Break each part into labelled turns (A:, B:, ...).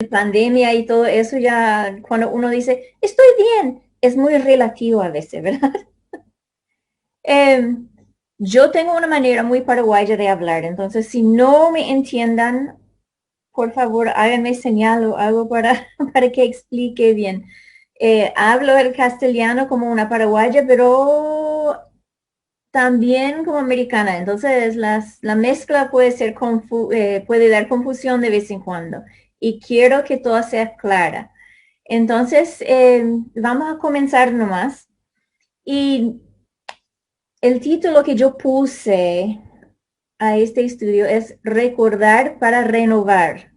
A: pandemia y todo eso, ya cuando uno dice, estoy bien, es muy relativo a veces, ¿verdad? Em, yo tengo una manera muy paraguaya de hablar, entonces si no me entiendan, por favor, háganme señal o algo para, para que explique bien. Hablo el castellano como una paraguaya, pero también como americana. Entonces, la mezcla puede ser puede dar confusión de vez en cuando. Y quiero que todo sea clara. Entonces, vamos a comenzar nomás. Y el título que yo puse a este estudio es Recordar para renovar.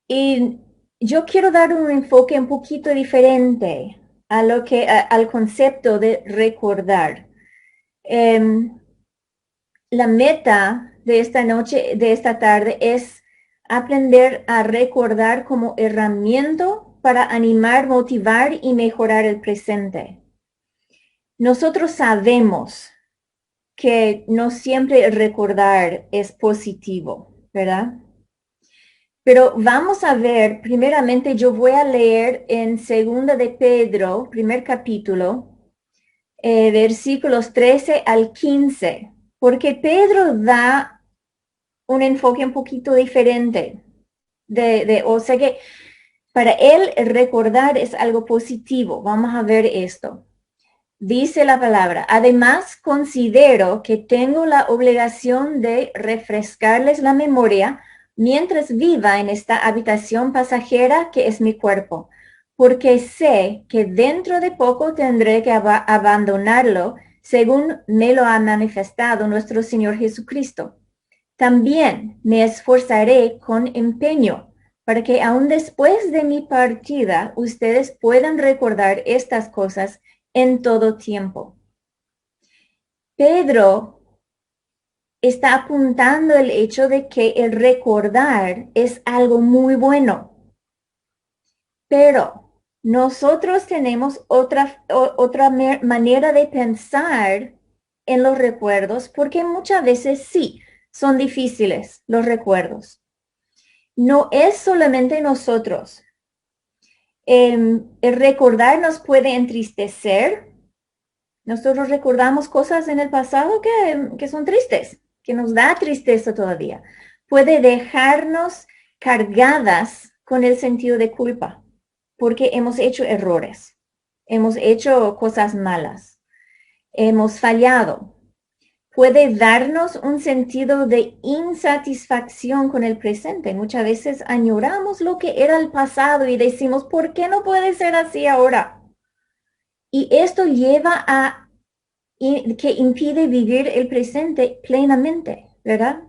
A: Y yo quiero dar un enfoque un poquito diferente a al concepto de recordar. Em, la meta de esta noche, de esta tarde, es aprender a recordar como herramienta para animar, motivar y mejorar el presente. Nosotros sabemos que no siempre recordar es positivo, ¿verdad? Pero vamos a ver, primeramente yo voy a leer en Segunda de Pedro, primer capítulo, versículos 13 al 15, porque Pedro da un enfoque un poquito diferente. O sea que para él recordar es algo positivo. Vamos a ver esto. Dice la palabra, además considero que tengo la obligación de refrescarles la memoria mientras viva en esta habitación pasajera que es mi cuerpo, porque sé que dentro de poco tendré que abandonarlo según me lo ha manifestado nuestro Señor Jesucristo. También me esforzaré con empeño para que aún después de mi partida ustedes puedan recordar estas cosas en todo tiempo. Pedro está apuntando el hecho de que el recordar es algo muy bueno, pero nosotros tenemos otra manera de pensar en los recuerdos porque muchas veces sí, son difíciles los recuerdos. No es solamente nosotros. El recordar nos puede entristecer. Nosotros recordamos cosas en el pasado que son tristes, que nos da tristeza todavía. Puede dejarnos cargadas con el sentido de culpa, porque hemos hecho errores, hemos hecho cosas malas, hemos fallado. Puede darnos un sentido de insatisfacción con el presente. Muchas veces añoramos lo que era el pasado y decimos, ¿por qué no puede ser así ahora? Y esto lleva a que impide vivir el presente plenamente, ¿verdad?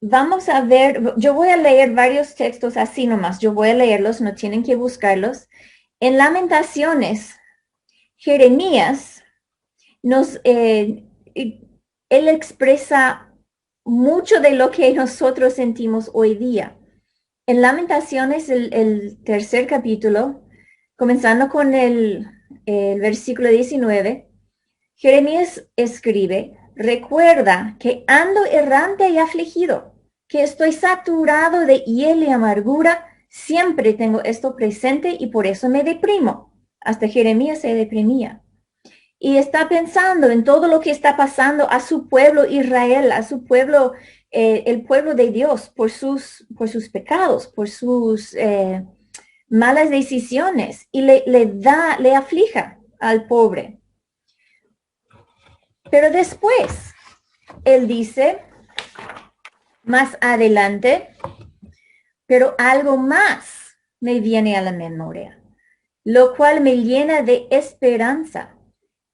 A: Vamos a ver, yo voy a leer varios textos así nomás, yo voy a leerlos, no tienen que buscarlos. En Lamentaciones, Jeremías nos, él expresa mucho de lo que nosotros sentimos hoy día. En Lamentaciones, el tercer capítulo, comenzando con el versículo 19, Jeremías escribe, recuerda que ando errante y afligido, que estoy saturado de hiel y amargura, siempre tengo esto presente y por eso me deprimo. Hasta Jeremías se deprimía y está pensando en todo lo que está pasando a su pueblo Israel, a su pueblo, el pueblo de Dios, por sus pecados, por sus malas decisiones, y le aflija al pobre. Pero después, él dice, más adelante, pero algo más me viene a la memoria, lo cual me llena de esperanza.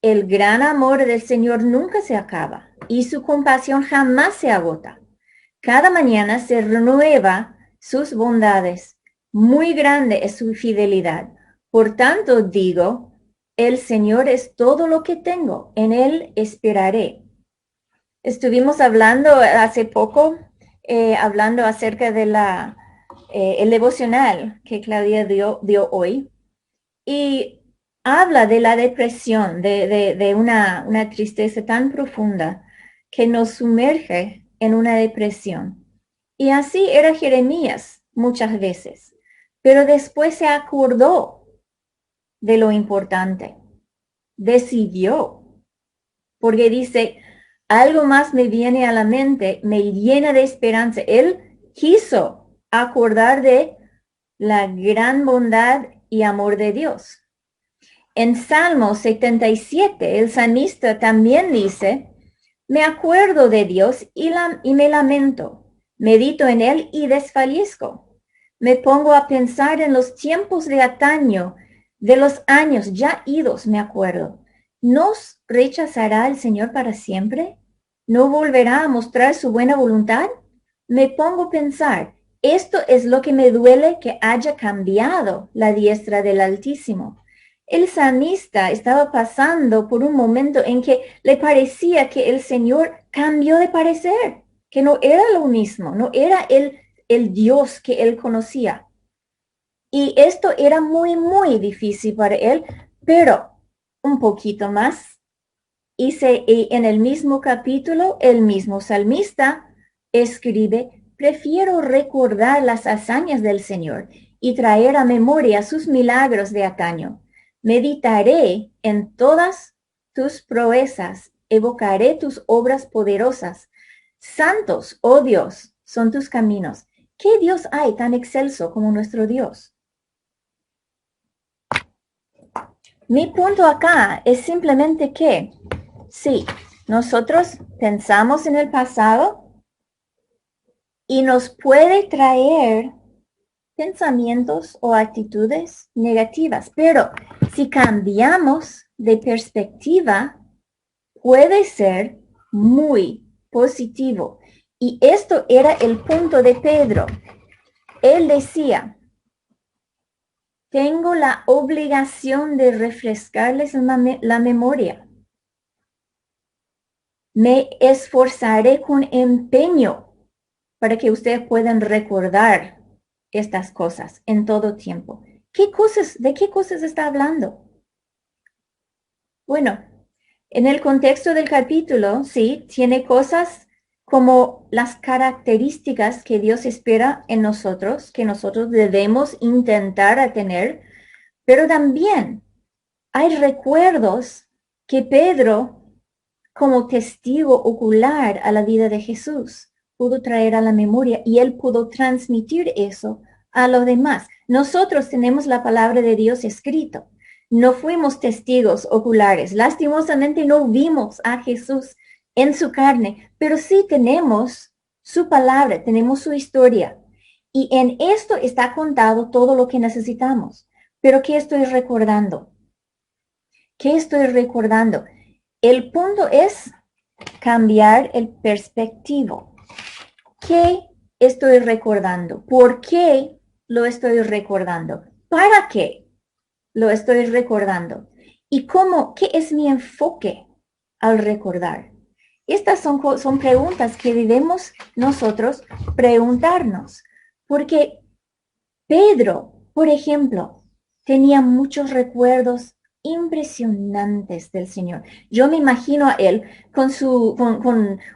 A: El gran amor del Señor nunca se acaba y su compasión jamás se agota. Cada mañana se renueva sus bondades. Muy grande es su fidelidad. Por tanto digo, el Señor es todo lo que tengo. En Él esperaré. Estuvimos hablando hace poco, hablando acerca de el devocional que Claudia dio hoy. Y habla de la depresión, de una tristeza tan profunda que nos sumerge en una depresión. Y así era Jeremías muchas veces. Pero después se acordó de lo importante. Decidió. Porque dice, algo más me viene a la mente, me llena de esperanza. Él quiso acordar de la gran bondad y amor de Dios. En Salmo 77, el salmista también dice, me acuerdo de Dios y me lamento, medito en él y desfallezco. Me pongo a pensar en los tiempos de antaño, de los años ya idos, me acuerdo. ¿Nos rechazará el Señor para siempre? ¿No volverá a mostrar su buena voluntad? Me pongo a pensar, esto es lo que me duele que haya cambiado la diestra del Altísimo. El salmista estaba pasando por un momento en que le parecía que el Señor cambió de parecer, que no era lo mismo, no era el Dios que él conocía. Y esto era muy, muy difícil para él, pero un poquito más. Y en el mismo capítulo, el mismo salmista escribe, prefiero recordar las hazañas del Señor y traer a memoria sus milagros de antaño. Meditaré en todas tus proezas, evocaré tus obras poderosas. Santos, oh Dios, son tus caminos. ¿Qué Dios hay tan excelso como nuestro Dios? Mi punto acá es simplemente que, sí, nosotros pensamos en el pasado y nos puede traer pensamientos o actitudes negativas, pero si cambiamos de perspectiva, puede ser muy positivo. Y esto era el punto de Pedro. Él decía, tengo la obligación de refrescarles la memoria. Me esforzaré con empeño para que ustedes puedan recordar estas cosas en todo tiempo. ¿De qué cosas está hablando? Bueno, en el contexto del capítulo, sí, tiene cosas como las características que Dios espera en nosotros, que nosotros debemos intentar tener, pero también hay recuerdos que Pedro, como testigo ocular a la vida de Jesús, pudo traer a la memoria y él pudo transmitir eso a los demás. Nosotros tenemos la palabra de Dios escrito. No fuimos testigos oculares. Lastimosamente no vimos a Jesús en su carne, pero sí tenemos su palabra, tenemos su historia. Y en esto está contado todo lo que necesitamos. Pero ¿qué estoy recordando? ¿Qué estoy recordando? El punto es cambiar el perspectivo. ¿Qué estoy recordando? ¿Por qué lo estoy recordando? ¿Para qué lo estoy recordando? ¿Y qué es mi enfoque al recordar? Estas son preguntas que debemos nosotros preguntarnos. Porque Pedro, por ejemplo, tenía muchos recuerdos impresionantes del Señor. Yo me imagino a él con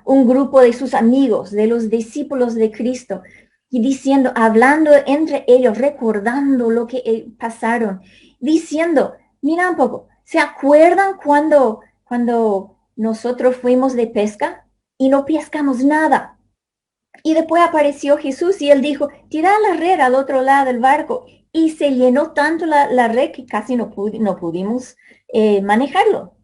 A: un grupo de sus amigos, de los discípulos de Cristo, y diciendo, hablando entre ellos, recordando lo que pasaron, diciendo, mira un poco, ¿se acuerdan cuando nosotros fuimos de pesca y no pescamos nada? Y después apareció Jesús y él dijo, tira la red al otro lado del barco. Y se llenó tanto la red que casi no pudimos manejarlo.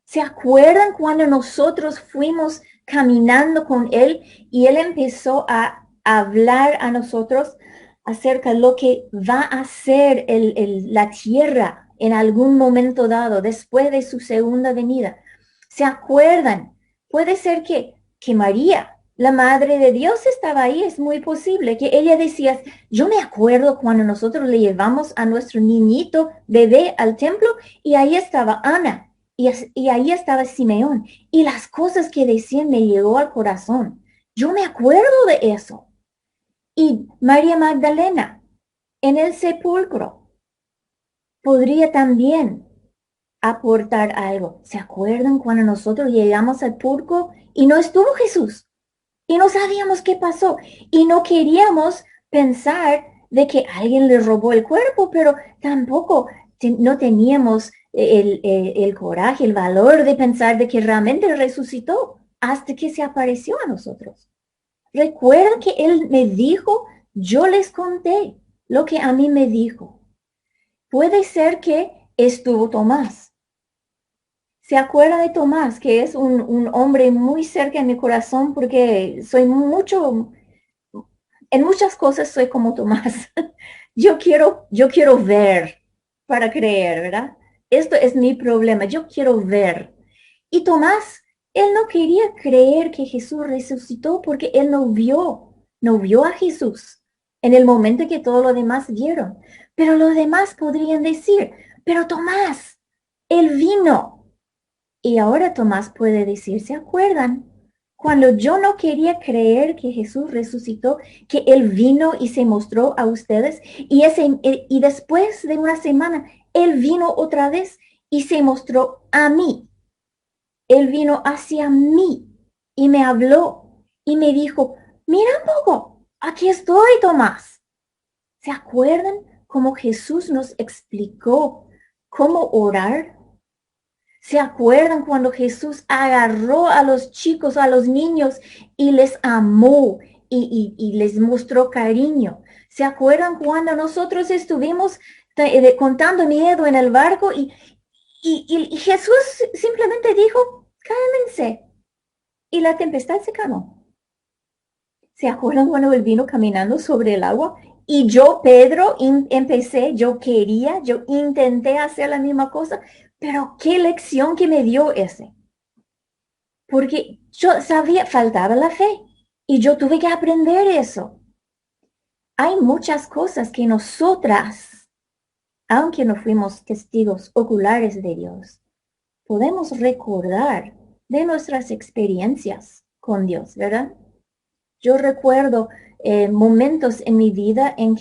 A: ¿Se acuerdan cuando nosotros fuimos caminando con él y él empezó a hablar a nosotros acerca de lo que va a ser la tierra en algún momento dado, después de su segunda venida? ¿Se acuerdan? Puede ser que María, la Madre de Dios, estaba ahí. Es muy posible que ella decía, yo me acuerdo cuando nosotros le llevamos a nuestro niñito bebé al templo y ahí estaba Ana y ahí estaba Simeón. Y las cosas que decían me llegó al corazón. Yo me acuerdo de eso. Y María Magdalena en el sepulcro podría también aportar algo. ¿Se acuerdan cuando nosotros llegamos al sepulcro y no estuvo Jesús? y no sabíamos qué pasó y no queríamos pensar de que alguien le robó el cuerpo, pero tampoco no teníamos el coraje, el valor de pensar de que realmente resucitó hasta que se apareció a nosotros. Recuerden que él me dijo, yo les conté lo que a mí me dijo. Puede ser que estuvo Tomás. ¿Se acuerda de Tomás, que es un hombre muy cerca de mi corazón porque soy mucho, en muchas cosas soy como Tomás. Yo quiero ver para creer, ¿verdad? Esto es mi problema, yo quiero ver. Y Tomás, él no quería creer que Jesús resucitó porque él no vio a Jesús en el momento que todos los demás vieron. Pero los demás podrían decir, pero Tomás, él vino. Y ahora Tomás puede decir, ¿se acuerdan? Cuando yo no quería creer que Jesús resucitó, que Él vino y se mostró a ustedes, y después de una semana, Él vino otra vez y se mostró a mí. Él vino hacia mí y me habló y me dijo, mira un poco, aquí estoy, Tomás. ¿Se acuerdan cómo Jesús nos explicó cómo orar? ¿Se acuerdan cuando Jesús agarró a los chicos, a los niños y les amó y les mostró cariño? ¿Se acuerdan cuando nosotros estuvimos contando miedo en el barco y Jesús simplemente dijo, cálmense? Y la tempestad se calmó. ¿Se acuerdan cuando él vino caminando sobre el agua? Y yo, Pedro, empecé, yo intenté hacer la misma cosa, pero qué lección que me dio ese. Porque yo sabía, faltaba la fe y yo tuve que aprender eso. Hay muchas cosas que nosotras, aunque no fuimos testigos oculares de Dios, podemos recordar de nuestras experiencias con Dios, ¿verdad? Yo recuerdo momentos en mi vida en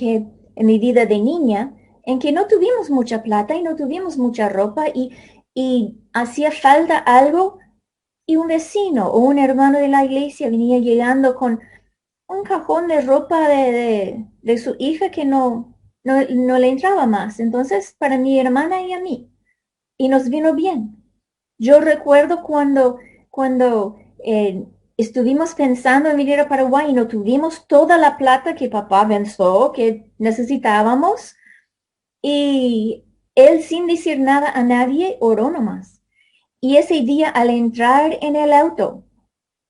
A: mi vida de niña, en que no tuvimos mucha plata y no tuvimos mucha ropa y hacía falta algo y un vecino o un hermano de la iglesia venía llegando con un cajón de ropa de su hija que no le entraba más. Entonces, para mi hermana y a mí, y nos vino bien. Yo recuerdo cuando estuvimos pensando en venir a Paraguay y no tuvimos toda la plata que papá pensó que necesitábamos y él sin decir nada a nadie oró nomás. Y ese día al entrar en el auto,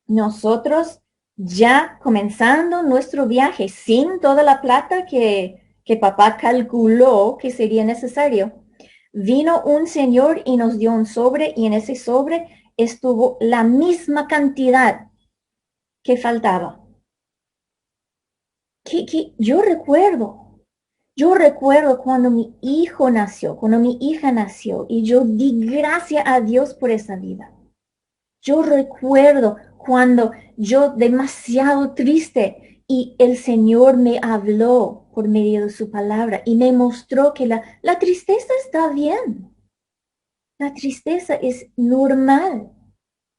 A: nosotros ya comenzando nuestro viaje sin toda la plata que papá calculó que sería necesario, vino un señor y nos dio un sobre y en ese sobre estuvo la misma cantidad que faltaba. Yo recuerdo cuando mi hijo nació, cuando mi hija nació y yo di gracias a Dios por esa vida. Yo recuerdo cuando yo demasiado triste y el Señor me habló por medio de su palabra y me mostró que la tristeza está bien. La tristeza es normal,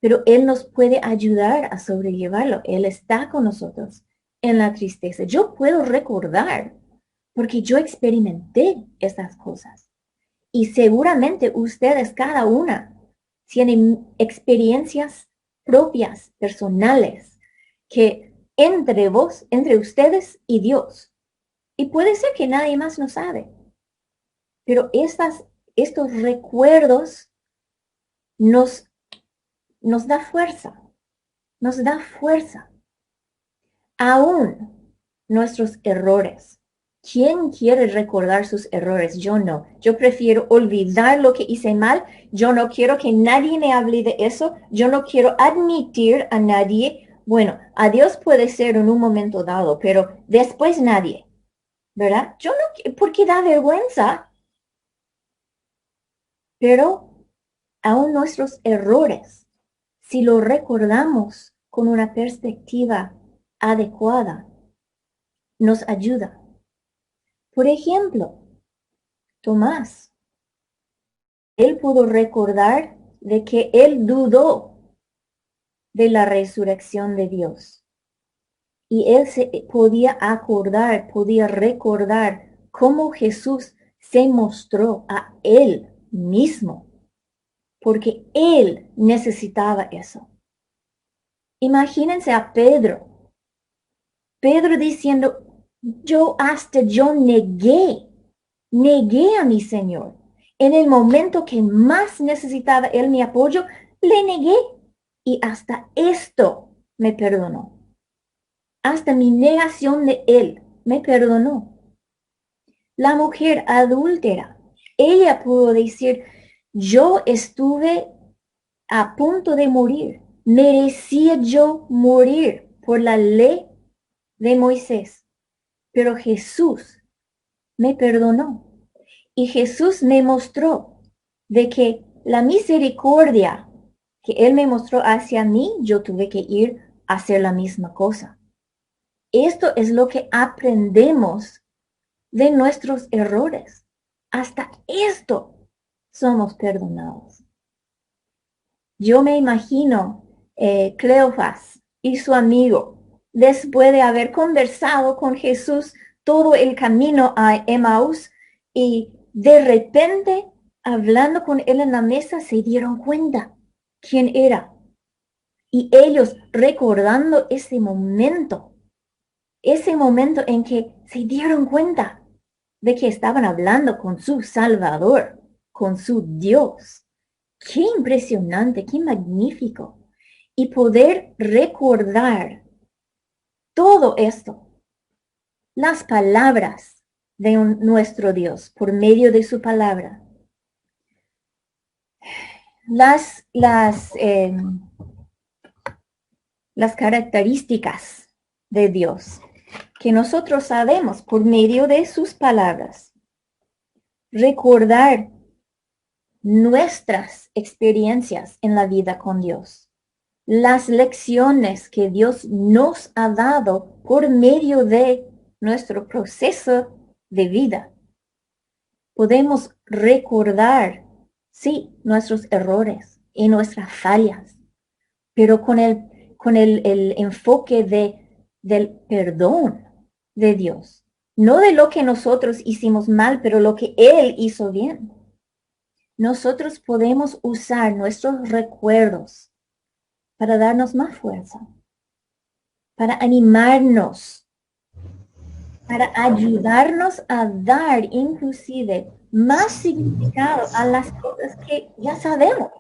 A: pero Él nos puede ayudar a sobrellevarlo. Él está con nosotros en la tristeza. Yo puedo recordar porque yo experimenté estas cosas. Y seguramente ustedes, cada una, tienen experiencias propias, personales, que entre vos, entre ustedes y Dios. Y puede ser que nadie más lo sabe. Pero estos recuerdos nos, nos da fuerza, nos da fuerza. Aún nuestros errores. ¿Quién quiere recordar sus errores? Yo no. Yo prefiero olvidar lo que hice mal. Yo no quiero que nadie me hable de eso. Yo no quiero admitir a nadie. Bueno, a Dios puede ser en un momento dado, pero después nadie. ¿Verdad? Yo no, porque da vergüenza. Pero aún nuestros errores, si lo recordamos con una perspectiva adecuada, nos ayuda. Por ejemplo, Tomás, él pudo recordar de que él dudó de la resurrección de Dios. Y él se podía acordar, podía recordar cómo Jesús se mostró a él mismo, porque él necesitaba eso. Imagínense a Pedro. Pedro diciendo, yo negué a mi Señor. En el momento que más necesitaba él mi apoyo, le negué. Y hasta esto me perdonó. Hasta mi negación de él me perdonó. La mujer adúltera, ella pudo decir, yo estuve a punto de morir. Merecía yo morir por la ley de Moisés. Pero Jesús me perdonó. Y Jesús me mostró de que la misericordia que Él me mostró hacia mí, yo tuve que ir a hacer la misma cosa. Esto es lo que aprendemos de nuestros errores. Hasta esto somos perdonados. Yo me imagino Cleofas y su amigo, después de haber conversado con Jesús todo el camino a Emaús, y de repente, hablando con él en la mesa, se dieron cuenta quién era. Y ellos recordando ese momento en que se dieron cuenta de que estaban hablando con su Salvador, con su Dios. Qué impresionante, qué magnífico. Y poder recordar todo esto, las palabras de nuestro Dios por medio de su palabra. Las características de Dios que nosotros sabemos por medio de sus palabras. Recordar nuestras experiencias en la vida con Dios. Las lecciones que Dios nos ha dado por medio de nuestro proceso de vida. Podemos recordar, sí, nuestros errores y nuestras fallas, pero con el enfoque del perdón de Dios. No de lo que nosotros hicimos mal, pero lo que Él hizo bien. Nosotros podemos usar nuestros recuerdos para darnos más fuerza, para animarnos, para ayudarnos a dar inclusive más significado a las cosas que ya sabemos.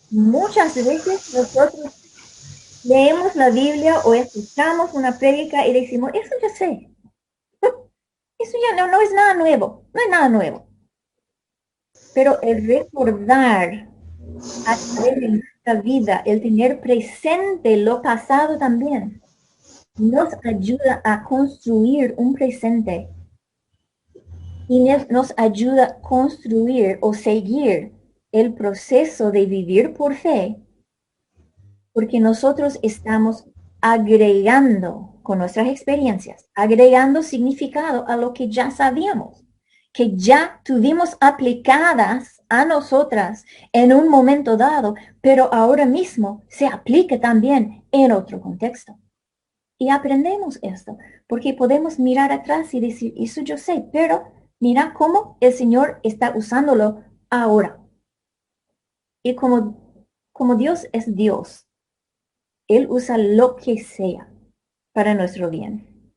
A: Muchas veces nosotros leemos la Biblia o escuchamos una prédica y decimos, eso ya sé. Eso ya no es nada nuevo, no es nada nuevo. Pero el recordar a través de nuestra vida, el tener presente lo pasado también, nos ayuda a construir un presente y nos ayuda a construir o seguir el proceso de vivir por fe, porque nosotros estamos agregando con nuestras experiencias, agregando significado a lo que ya sabíamos, que ya tuvimos aplicadas a nosotras en un momento dado, pero ahora mismo se aplica también en otro contexto. Y aprendemos esto, porque podemos mirar atrás y decir, eso yo sé, pero mira cómo el Señor está usándolo ahora. Y como Dios es Dios, Él usa lo que sea para nuestro bien.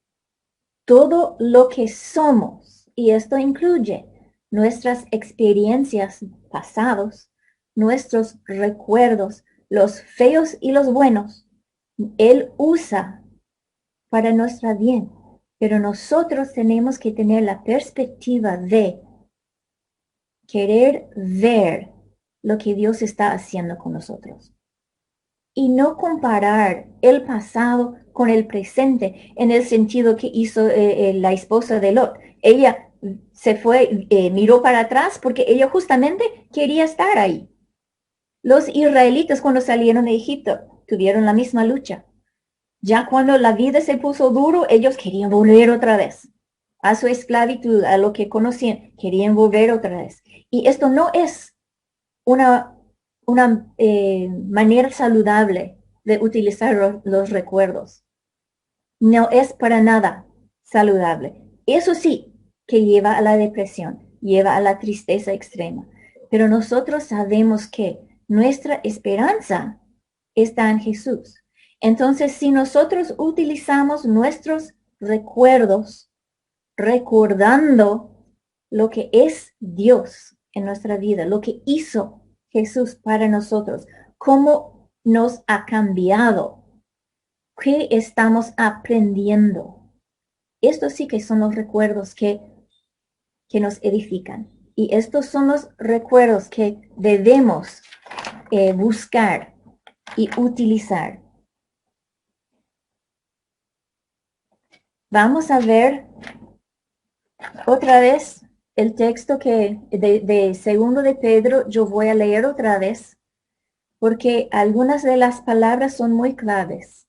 A: Todo lo que somos, y esto incluye nuestras experiencias pasados, nuestros recuerdos, los feos y los buenos, Él usa para nuestro bien. Pero nosotros tenemos que tener la perspectiva de querer ver lo que Dios está haciendo con nosotros. Y no comparar el pasado con el presente en el sentido que hizo la esposa de Lot. Ella se fue, miró para atrás porque ella justamente quería estar ahí. Los israelitas cuando salieron de Egipto tuvieron la misma lucha. Ya cuando la vida se puso duro, ellos querían volver otra vez a su esclavitud, a lo que conocían, querían volver otra vez. Y esto no es una manera saludable de utilizar los recuerdos. no es para nada saludable. Eso sí, que lleva a la depresión, lleva a la tristeza extrema. Pero nosotros sabemos que nuestra esperanza está en Jesús. Entonces, si nosotros utilizamos nuestros recuerdos, recordando lo que es Dios en nuestra vida, lo que hizo Jesús para nosotros, cómo nos ha cambiado, qué estamos aprendiendo. Estos sí que son los recuerdos que nos edifican. Y estos son los recuerdos que debemos buscar y utilizar. Vamos a ver otra vez el texto que de segundo de Pedro. Yo voy a leer otra vez porque algunas de las palabras son muy claves.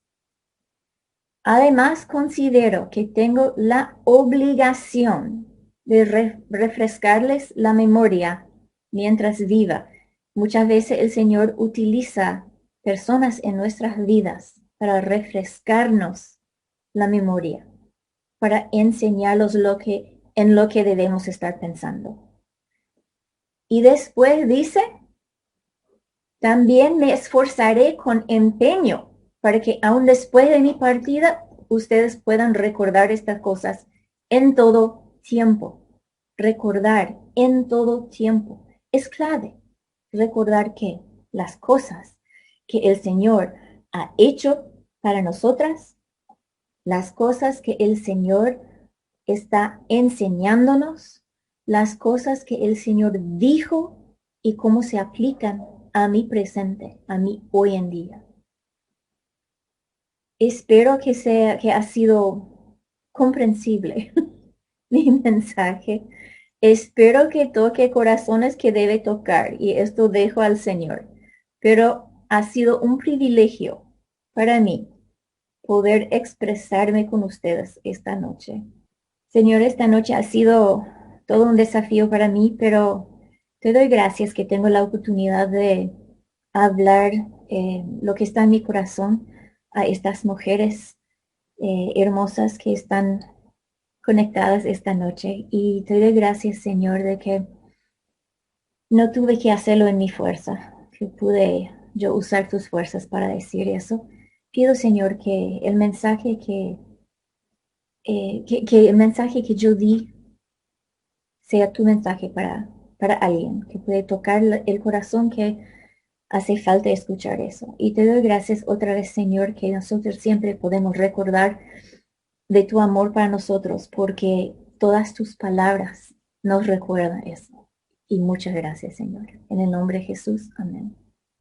A: Además, considero que tengo la obligación de refrescarles la memoria mientras viva. Muchas veces el Señor utiliza personas en nuestras vidas para refrescarnos la memoria, para enseñarnos en lo que debemos estar pensando. Y después dice, también me esforzaré con empeño para que aún después de mi partida ustedes puedan recordar estas cosas en todo tiempo. Recordar en todo tiempo es clave. Recordar que las cosas que el Señor ha hecho para nosotras, las cosas que el Señor está enseñándonos, las cosas que el Señor dijo y cómo se aplican a mi presente, a mí hoy en día. Espero que ha sido comprensible mi mensaje. Espero que toque corazones que debe tocar y esto dejo al Señor. Pero ha sido un privilegio para mí poder expresarme con ustedes esta noche. Señor, esta noche ha sido todo un desafío para mí, pero te doy gracias que tengo la oportunidad de hablar lo que está en mi corazón a estas mujeres hermosas que están conectadas esta noche. Y te doy gracias, Señor, de que no tuve que hacerlo en mi fuerza, que pude yo usar tus fuerzas para decir eso. Pido, Señor, que el mensaje que el mensaje que yo di sea tu mensaje para alguien que puede tocar el corazón que hace falta escuchar eso. Y te doy gracias otra vez, Señor, que nosotros siempre podemos recordar de tu amor para nosotros, porque todas tus palabras nos recuerdan eso. Y muchas gracias, Señor. En el nombre de Jesús, amén.